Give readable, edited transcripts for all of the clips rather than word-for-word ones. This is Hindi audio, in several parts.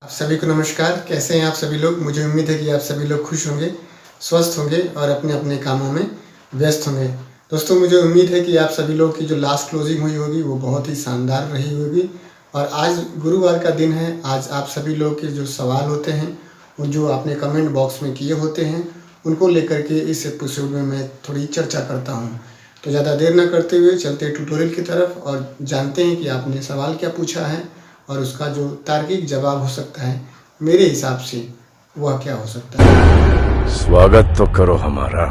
आप सभी को नमस्कार। कैसे हैं आप सभी लोग? मुझे उम्मीद है कि आप सभी लोग खुश होंगे, स्वस्थ होंगे और अपने अपने कामों में व्यस्त होंगे। दोस्तों, मुझे उम्मीद है कि आप सभी लोग की जो लास्ट क्लोजिंग हुई होगी वो बहुत ही शानदार रही होगी। और आज गुरुवार का दिन है। आज आप सभी लोग के जो सवाल होते हैं वो जो आपने कमेंट बॉक्स में किए होते हैं उनको लेकर के इस एपिसोड में मैं थोड़ी चर्चा करता हूँ। तो ज़्यादा देर न करते हुए चलते ट्यूटोरियल की तरफ और जानते हैं कि आपने सवाल क्या पूछा है और उसका जो तार्किक जवाब हो सकता है मेरे हिसाब से वह क्या हो सकता है। स्वागत तो करो हमारा।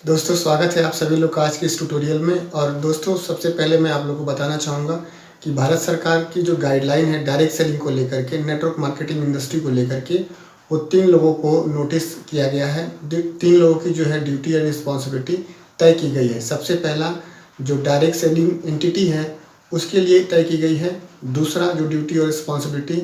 दोस्तों, स्वागत है आप सभी लोग का आज के इस ट्यूटोरियल में। और दोस्तों, सबसे पहले मैं आप लोगों को बताना चाहूँगा कि भारत सरकार की जो गाइडलाइन है डायरेक्ट सेलिंग को लेकर के, नेटवर्क मार्केटिंग इंडस्ट्री को लेकर के, वो 3 लोगों को नोटिस किया गया है। 3 लोगों की जो है ड्यूटी एंड रिस्पॉन्सिबिलिटी तय की गई है। सबसे पहला जो डायरेक्ट सेलिंग एंटिटी है उसके लिए तय की गई है। दूसरा जो ड्यूटी और रिस्पॉन्सिबिलिटी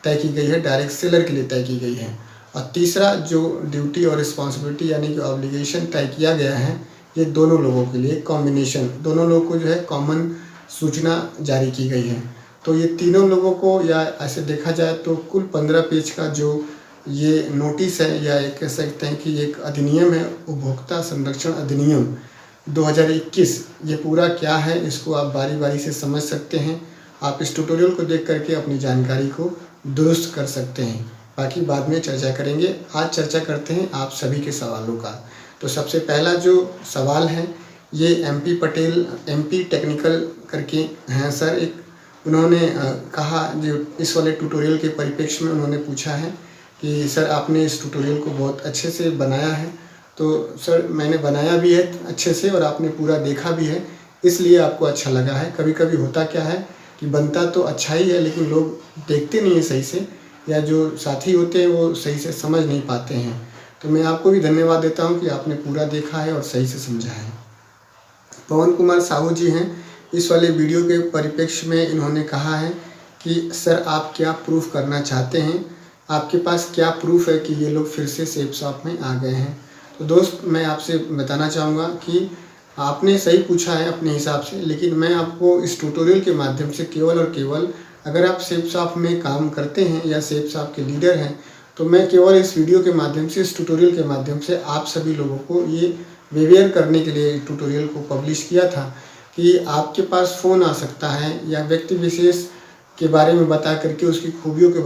तय की गई है डायरेक्ट सेलर के लिए तय की गई है। और तीसरा जो ड्यूटी और रिस्पॉन्सिबिलिटी यानी कि ऑब्लिगेशन तय किया गया है ये दोनों लोगों के लिए कॉम्बिनेशन, दोनों लोगों को जो है कॉमन सूचना जारी की गई है। तो ये तीनों लोगों को, या ऐसे देखा जाए तो कुल 15 पेज का जो ये नोटिस है, या एक कह सकते हैं कि एक अधिनियम है, उपभोक्ता संरक्षण अधिनियम 2021। ये पूरा क्या है इसको आप बारी बारी से समझ सकते हैं। आप इस ट्यूटोरियल को देख करके अपनी जानकारी को दुरुस्त कर सकते हैं। बाकी बाद में चर्चा करेंगे। आज चर्चा करते हैं आप सभी के सवालों का। तो सबसे पहला जो सवाल है ये MP पटेल, MP टेक्निकल करके हैं सर। एक उन्होंने कहा, जो इस वाले ट्यूटोरियल के परिप्रेक्ष्य में उन्होंने पूछा है कि सर आपने इस ट्यूटोरियल को बहुत अच्छे से बनाया है। तो सर मैंने बनाया भी है अच्छे से और आपने पूरा देखा भी है, इसलिए आपको अच्छा लगा है। कभी कभी होता क्या है कि बनता तो अच्छा ही है लेकिन लोग देखते नहीं हैं सही से, या जो साथी होते हैं वो सही से समझ नहीं पाते हैं। तो मैं आपको भी धन्यवाद देता हूं कि आपने पूरा देखा है और सही से समझा है। पवन कुमार साहू जी हैं। इस वाले वीडियो के परिप्रेक्ष्य में इन्होंने कहा है कि सर आप क्या प्रूफ करना चाहते हैं, आपके पास क्या प्रूफ है कि ये लोग फिर से सेफ शॉप में आ गए हैं। तो दोस्त, मैं आपसे बताना चाहूँगा कि आपने सही पूछा है अपने हिसाब से, लेकिन मैं आपको इस ट्यूटोरियल के माध्यम से केवल और केवल, अगर आप सेफ शॉप में काम करते हैं या सेफ शॉप के लीडर हैं, तो मैं केवल इस वीडियो के माध्यम से, इस ट्यूटोरियल के माध्यम से आप सभी लोगों को ये वेवेयर करने के लिए ट्यूटोरियल को पब्लिश किया था कि आपके पास फ़ोन आ सकता है या व्यक्ति विशेष के बारे में बता करके, उसकी खूबियों के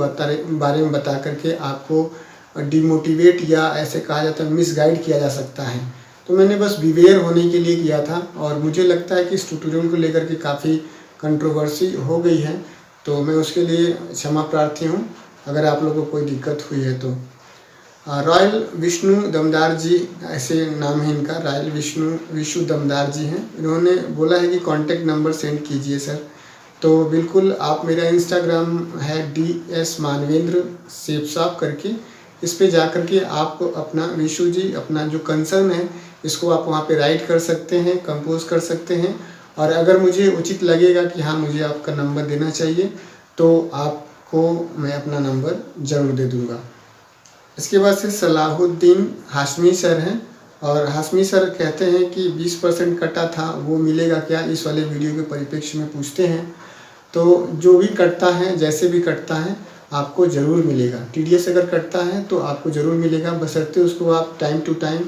बारे में बता करके आपको डिमोटिवेट या ऐसे कहा जाता है मिसगाइड किया जा सकता है। तो मैंने बस बिवेयर होने के लिए किया था और मुझे लगता है कि इस ट्यूटोरियल को लेकर के काफ़ी कंट्रोवर्सी हो गई है, तो मैं उसके लिए क्षमा प्रार्थी हूँ अगर आप लोगों को कोई दिक्कत हुई है तो। रॉयल विष्णु दमदार जी, ऐसे नाम है इनका, रॉयल विष्णु दमदार जी हैं। इन्होंने बोला है कि कॉन्टैक्ट नंबर सेंड कीजिए सर। तो बिल्कुल आप, मेरा इंस्टाग्राम है DS मानवेंद्र सेफ शॉप करके, इस पे जा कर के आप अपना, विशु जी, अपना जो कंसर्न है इसको आप वहाँ पे राइट कर सकते हैं, कंपोज कर सकते हैं। और अगर मुझे उचित लगेगा कि हाँ मुझे आपका नंबर देना चाहिए तो आपको मैं अपना नंबर ज़रूर दे दूँगा। इसके बाद से सलाहुद्दीन हाशमी सर हैं और हाशमी सर कहते हैं कि 20% कटा था, वो मिलेगा क्या, इस वाले वीडियो के परिप्रेक्ष्य में पूछते हैं। तो जो भी कटता है, जैसे भी कटता है, आपको ज़रूर मिलेगा। TDS अगर कटता है तो आपको ज़रूर मिलेगा, बशर्ते उसको आप टाइम टू टाइम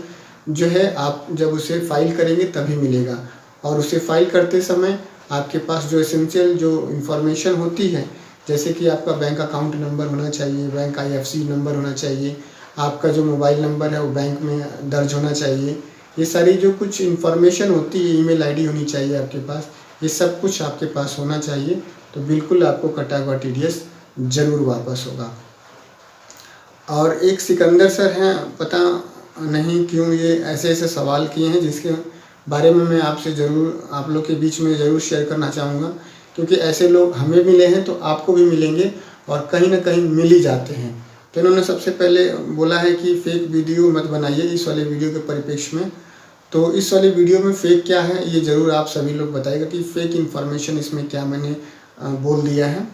जो है आप जब उसे फाइल करेंगे तभी मिलेगा। और उसे फाइल करते समय आपके पास जो एसेंशियल जो इन्फॉर्मेशन होती है, जैसे कि आपका बैंक अकाउंट नंबर होना चाहिए, बैंक IFSC नंबर होना चाहिए, आपका जो मोबाइल नंबर है वो बैंक में दर्ज होना चाहिए, ये सारी जो कुछ इन्फॉर्मेशन होती है, ईमेल ID होनी चाहिए आपके पास, ये सब कुछ आपके पास होना चाहिए। तो बिल्कुल आपको कटा हुआ TDS ज़रूर वापस होगा। और एक सिकंदर सर हैं, पता नहीं क्यों ये ऐसे ऐसे सवाल किए हैं जिसके बारे में मैं आपसे ज़रूर, आप लोग के बीच में ज़रूर शेयर करना चाहूँगा, क्योंकि ऐसे लोग हमें मिले हैं तो आपको भी मिलेंगे और कहीं ना कहीं मिल ही जाते हैं। तो इन्होंने सबसे पहले बोला है कि फेक वीडियो मत बनाइए इस वाले वीडियो के परिप्रेक्ष्य में। तो इस वाले वीडियो में फेक क्या है ये ज़रूर आप सभी लोग बताइएगा कि फेक इन्फॉर्मेशन इसमें क्या मैंने बोल दिया है।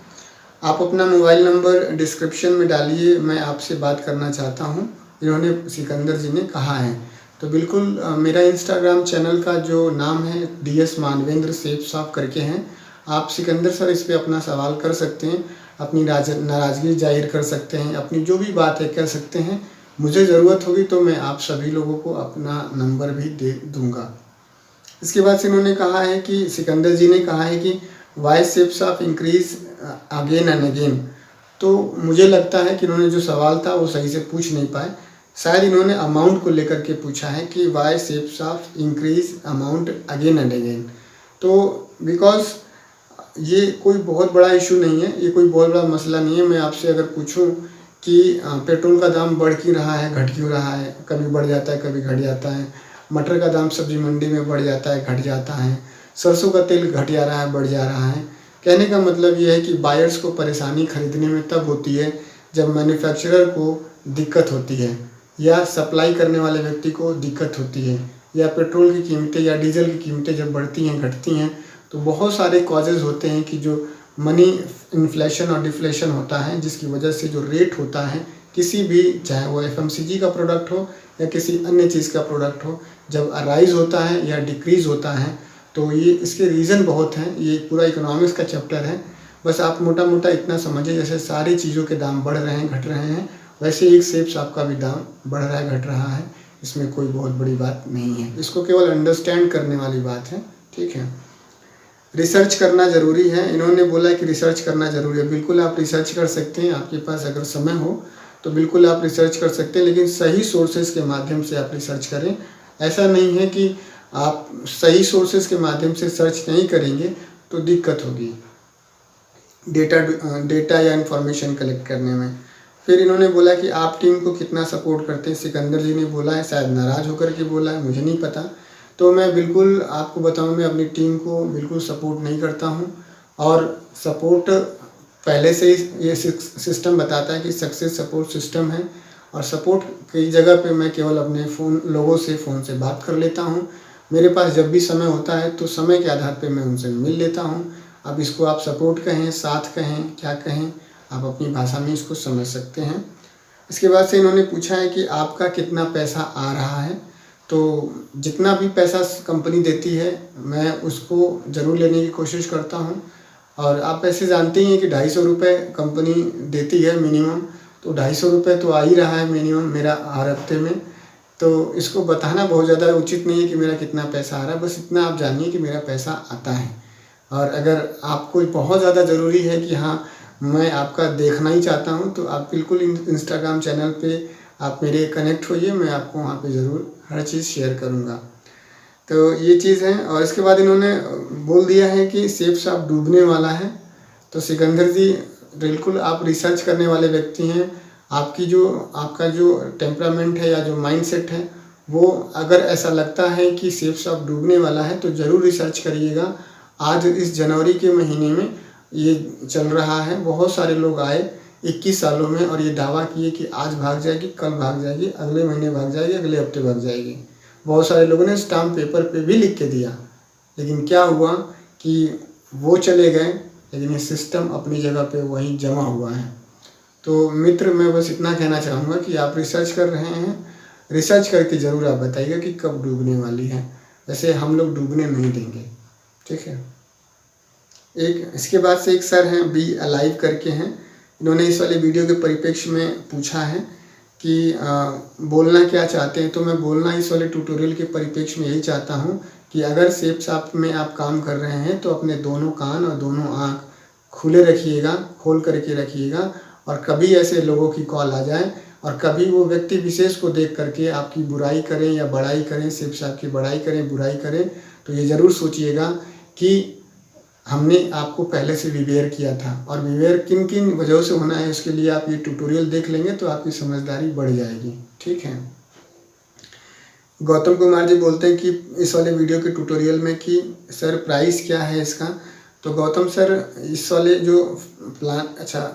आप अपना मोबाइल नंबर डिस्क्रिप्शन में डालिए, मैं आपसे बात करना चाहता हूं, इन्होंने सिकंदर जी ने कहा है। तो बिल्कुल मेरा इंस्टाग्राम चैनल का जो नाम है DS मानवेंद्र सेफ शॉप करके हैं। आप सिकंदर सर इस पे अपना सवाल कर सकते हैं। अपनी नाराज़गी जाहिर कर सकते हैं, अपनी जो भी बात है कह सकते हैं। मुझे ज़रूरत होगी तो मैं आप सभी लोगों को अपना नंबर भी दे दूँगा। इसके बाद से इन्होंने कहा है कि सिकंदर जी ने कहा है कि why shapes of increase again and again. तो मुझे लगता है कि इन्होंने जो सवाल था वो सही से पूछ नहीं पाए। शायद इन्होंने अमाउंट को लेकर के पूछा है कि why shapes of increase amount again and again. तो बिकॉज ये कोई बहुत बड़ा इशू नहीं है, ये कोई बहुत बड़ा मसला नहीं है। मैं आपसे अगर पूछूं कि पेट्रोल का दाम बढ़ क्यों रहा है, घट क्यों रहा है, कभी बढ़ जाता है कभी घट जाता है, मटर का दाम सब्जी मंडी में बढ़ जाता है घट जाता है, सरसों का तेल घट जा रहा है बढ़ जा रहा है। कहने का मतलब ये है कि बायर्स को परेशानी खरीदने में तब होती है जब मैन्युफैक्चरर को दिक्कत होती है, या सप्लाई करने वाले व्यक्ति को दिक्कत होती है, या पेट्रोल की कीमतें या डीजल की कीमतें जब बढ़ती हैं घटती हैं। तो बहुत सारे कॉजेज़ होते हैं कि जो मनी इन्फ्लेशन और डिफ्लेशन होता है, जिसकी वजह से जो रेट होता है किसी भी, चाहे वो एफएमसीजी का प्रोडक्ट हो या किसी अन्य चीज़ का प्रोडक्ट हो, जब राइज़ होता है या डिक्रीज़ होता है तो ये इसके रीज़न बहुत हैं। ये पूरा इकोनॉमिक्स का चैप्टर है। बस आप मोटा मोटा इतना समझिए, जैसे सारी चीज़ों के दाम बढ़ रहे हैं घट रहे हैं, वैसे एक शेप्स आपका भी दाम बढ़ रहा है घट रहा है। इसमें कोई बहुत बड़ी बात नहीं है, इसको केवल अंडरस्टैंड करने वाली बात है। ठीक है, रिसर्च करना ज़रूरी है। इन्होंने बोला कि रिसर्च करना ज़रूरी है। बिल्कुल आप रिसर्च कर सकते हैं, आपके पास अगर समय हो तो बिल्कुल आप रिसर्च कर सकते हैं, लेकिन सही सोर्सेज के माध्यम से आप रिसर्च करें। ऐसा नहीं है कि आप सही सोर्सेज के माध्यम से सर्च नहीं करेंगे तो दिक्कत होगी डेटा या इन्फॉर्मेशन कलेक्ट करने में। फिर इन्होंने बोला कि आप टीम को कितना सपोर्ट करते हैं। सिकंदर जी ने बोला है, शायद नाराज़ होकर के बोला है, मुझे नहीं पता। तो मैं बिल्कुल आपको बताऊं, मैं अपनी टीम को बिल्कुल सपोर्ट नहीं करता हूं, और सपोर्ट पहले से ही ये सिस्टम बताता है कि सक्सेस सपोर्ट सिस्टम है। और सपोर्ट कई जगह पे मैं केवल अपने लोगों से फ़ोन से बात कर लेता हूं। मेरे पास जब भी समय होता है तो समय के आधार पे मैं उनसे मिल लेता हूं। अब इसको आप सपोर्ट कहें, साथ कहें, क्या कहें, आप अपनी भाषा में इसको समझ सकते हैं। इसके बाद से इन्होंने पूछा है कि आपका कितना पैसा आ रहा है। तो जितना भी पैसा कंपनी देती है मैं उसको ज़रूर लेने की कोशिश करता हूं। और आप ऐसे जानते ही हैं कि 250 रुपये कंपनी देती है मिनिमम, तो 250 रुपये तो आ ही रहा है मिनिमम मेरा हर हफ्ते में। तो इसको बताना बहुत ज़्यादा उचित नहीं है कि मेरा कितना पैसा आ रहा है, बस इतना आप जानिए कि मेरा पैसा आता है। और अगर आपको बहुत ज़्यादा ज़रूरी है कि हाँ मैं आपका देखना ही चाहता हूँ, तो आप बिल्कुल इंस्टाग्राम चैनल पे आप मेरे कनेक्ट होइए, मैं आपको वहाँ पे ज़रूर हर चीज़ शेयर करूँगा। तो ये चीज़ है। और इसके बाद इन्होंने बोल दिया है कि शेप्स ऑफ डूबने वाला है। तो सिकंदर जी बिल्कुल आप रिसर्च करने वाले व्यक्ति हैं। आपका जो टेम्परामेंट है या जो माइंडसेट है, वो अगर ऐसा लगता है कि शेप्स ऑफ डूबने वाला है तो ज़रूर रिसर्च करिएगा। आज इस जनवरी के महीने में ये चल रहा है, बहुत सारे लोग आए 21 सालों में और ये दावा किए कि आज भाग जाएगी, कल भाग जाएगी, अगले महीने भाग जाएगी, अगले हफ्ते भाग जाएगी। बहुत सारे लोगों ने स्टाम्प पेपर पे भी लिख के दिया, लेकिन क्या हुआ कि वो चले गए, लेकिन ये सिस्टम अपनी जगह पे वहीं जमा हुआ है। तो मित्र, मैं बस इतना कहना चाहूँगा कि आप रिसर्च कर रहे हैं, रिसर्च करके ज़रूर आप बताइएगा कि कब डूबने वाली है। वैसे हम लोग डूबने नहीं देंगे, ठीक है। इसके बाद से एक सर हैं बी अलाइव करके हैं, इन्होंने इस वाले वीडियो के परिप्रेक्ष्य में पूछा है कि बोलना क्या चाहते हैं। तो मैं बोलना इस वाले ट्यूटोरियल के परिप्रेक्ष्य में यही चाहता हूँ कि अगर शेप्स में आप काम कर रहे हैं तो अपने दोनों कान और दोनों आँख खुले रखिएगा, खोल करके रखिएगा। और कभी ऐसे लोगों की कॉल आ जाए और कभी वो व्यक्ति विशेष को देख करके आपकी बुराई करें या बड़ाई करें, शेप्स की बड़ाई करें, बुराई करें, तो ये ज़रूर सोचिएगा कि हमने आपको पहले से विवेयर किया था। और विवेयर किन किन वजहों से होना है, उसके लिए आप ये ट्यूटोरियल देख लेंगे तो आपकी समझदारी बढ़ जाएगी, ठीक है। गौतम कुमार जी बोलते हैं कि इस वाले वीडियो के ट्यूटोरियल में कि सर प्राइस क्या है इसका। तो गौतम सर, इस वाले जो प्लान, अच्छा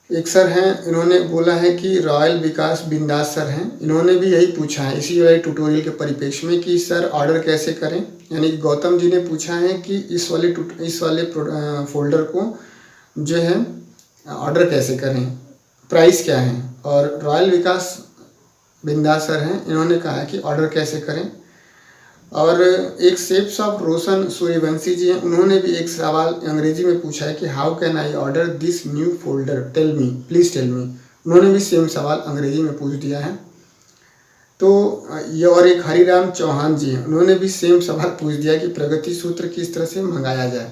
एक सर हैं, इन्होंने बोला है कि रॉयल विकास बिंदास सर हैं, इन्होंने भी यही पूछा है इसी वाले ट्यूटोरियल के परिप्रेक्ष्य में कि सर ऑर्डर कैसे करें। यानी कि गौतम जी ने पूछा है कि इस वाले फोल्डर को जो है ऑर्डर कैसे करें, प्राइस क्या है। और रॉयल विकास बिंदास सर हैं, इन्होंने कहा है कि ऑर्डर कैसे करें। और एक शेफ ऑफ रोशन सूर्यवंशी जी हैं, उन्होंने भी एक सवाल अंग्रेजी में पूछा है कि how can I order this new folder, tell me, please tell me. उन्होंने भी सेम सवाल अंग्रेजी में पूछ दिया है। तो ये और एक हरिराम चौहान जी हैं, उन्होंने भी सेम सवाल पूछ दिया कि प्रगति सूत्र किस तरह से मंगाया जाए।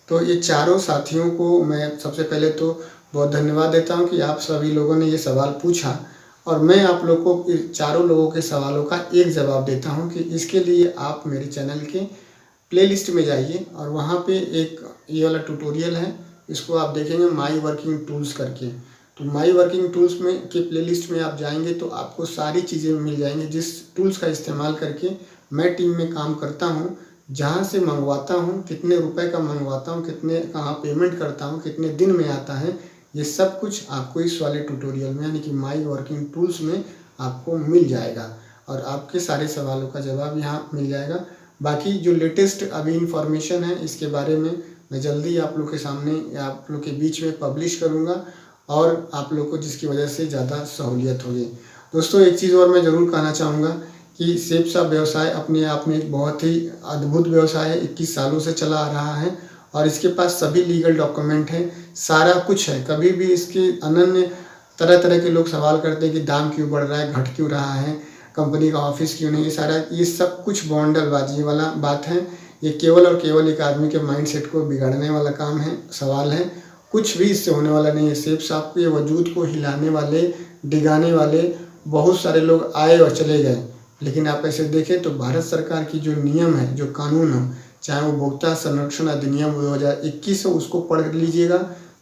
तो ये चारों साथियों को मैं सबसे पहले तो बहुत धन्यवाद देता हूं कि आप सभी लोगों ने ये सवाल पूछा, और मैं आप लोगों को चारों लोगों के सवालों का एक जवाब देता हूं कि इसके लिए आप मेरे चैनल के प्लेलिस्ट में जाइए और वहाँ पे एक ये वाला ट्यूटोरियल है, इसको आप देखेंगे माई वर्किंग टूल्स करके। तो माई वर्किंग टूल्स में के प्लेलिस्ट में आप जाएंगे तो आपको सारी चीज़ें मिल जाएंगी जिस टूल्स का इस्तेमाल करके मैं टीम में काम करता हूँ, जहाँ से मंगवाता हूँ, कितने रुपए का मंगवाता हूँ, कितने कहाँ पेमेंट करता हूँ, कितने दिन में आता है, ये सब कुछ आपको इस वाले ट्यूटोरियल में यानी कि माई वर्किंग टूल्स में आपको मिल जाएगा और आपके सारे सवालों का जवाब यहाँ मिल जाएगा। बाकी जो लेटेस्ट अभी इन्फॉर्मेशन है इसके बारे में मैं जल्दी आप लोग के सामने या आप लोग के बीच में पब्लिश करूँगा और आप लोग को जिसकी वजह से ज़्यादा सहूलियत होगी। दोस्तों एक चीज़ और मैं ज़रूर कहना चाहूँगा कि सेब साब व्यवसाय अपने आप में एक बहुत ही अद्भुत व्यवसाय है, 21 सालों से चला आ रहा है और इसके पास सभी लीगल डॉक्यूमेंट हैं, सारा कुछ है। कभी भी इसके अनन्य तरह तरह के लोग सवाल करते हैं कि दाम क्यों बढ़ रहा है, घट क्यों रहा है, कंपनी का ऑफिस क्यों नहीं, ये सब कुछ बॉन्डलबाजी वाला बात है। ये केवल और केवल एक आदमी के माइंडसेट को बिगाड़ने वाला काम है, सवाल है, कुछ भी इससे होने वाला नहीं है। सेब साहब के वजूद को हिलाने वाले, डिगाने वाले बहुत सारे लोग आए और चले गए, लेकिन आप ऐसे देखें तो भारत सरकार की जो नियम है, जो कानून है, चाहे वो उपभोक्ता संरक्षण अधिनियम 2021 हो उसको पढ़ लीजिएगा,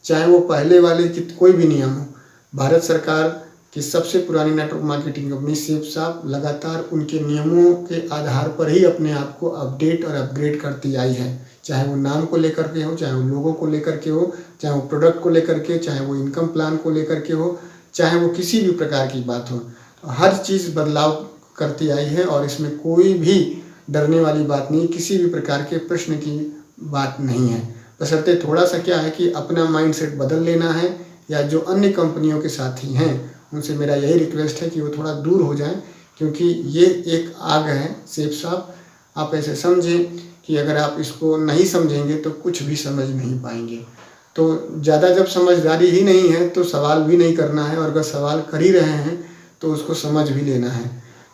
चाहे वो पहले वाले की कोई भी नियम हो, भारत सरकार की सबसे पुरानी नेटवर्क मार्केटिंग कंपनी सेब साहब लगातार उनके नियमों के आधार पर ही अपने आप को अपडेट और अपग्रेड करती आई है। चाहे वो नाम को लेकर के हो, चाहे वो लोगों को लेकर के हो, चाहे वो प्रोडक्ट को लेकर के, चाहे वो इनकम प्लान को लेकर के हो, चाहे वो किसी भी प्रकार की बात हो, तो हर चीज़ बदलाव करती आई है और इसमें कोई भी डरने वाली बात नहीं, किसी भी प्रकार के प्रश्न की बात नहीं है। बशर्ते थोड़ा सा क्या है कि अपना माइंडसेट बदल लेना है, या जो अन्य कंपनियों के साथी हैं उनसे मेरा यही रिक्वेस्ट है कि वो थोड़ा दूर हो जाएं, क्योंकि ये एक आग है सेब साहब। आप ऐसे समझें कि अगर आप इसको नहीं समझेंगे तो कुछ भी समझ नहीं पाएंगे। तो ज़्यादा जब समझदारी ही नहीं है तो सवाल भी नहीं करना है, और अगर सवाल कर ही रहे हैं तो उसको समझ भी लेना है।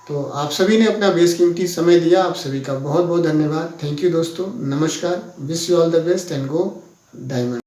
तो आप सभी ने अपना बेशकीमती समय दिया, आप सभी का बहुत बहुत धन्यवाद। थैंक यू दोस्तों, नमस्कार, wish you all the best and go diamond.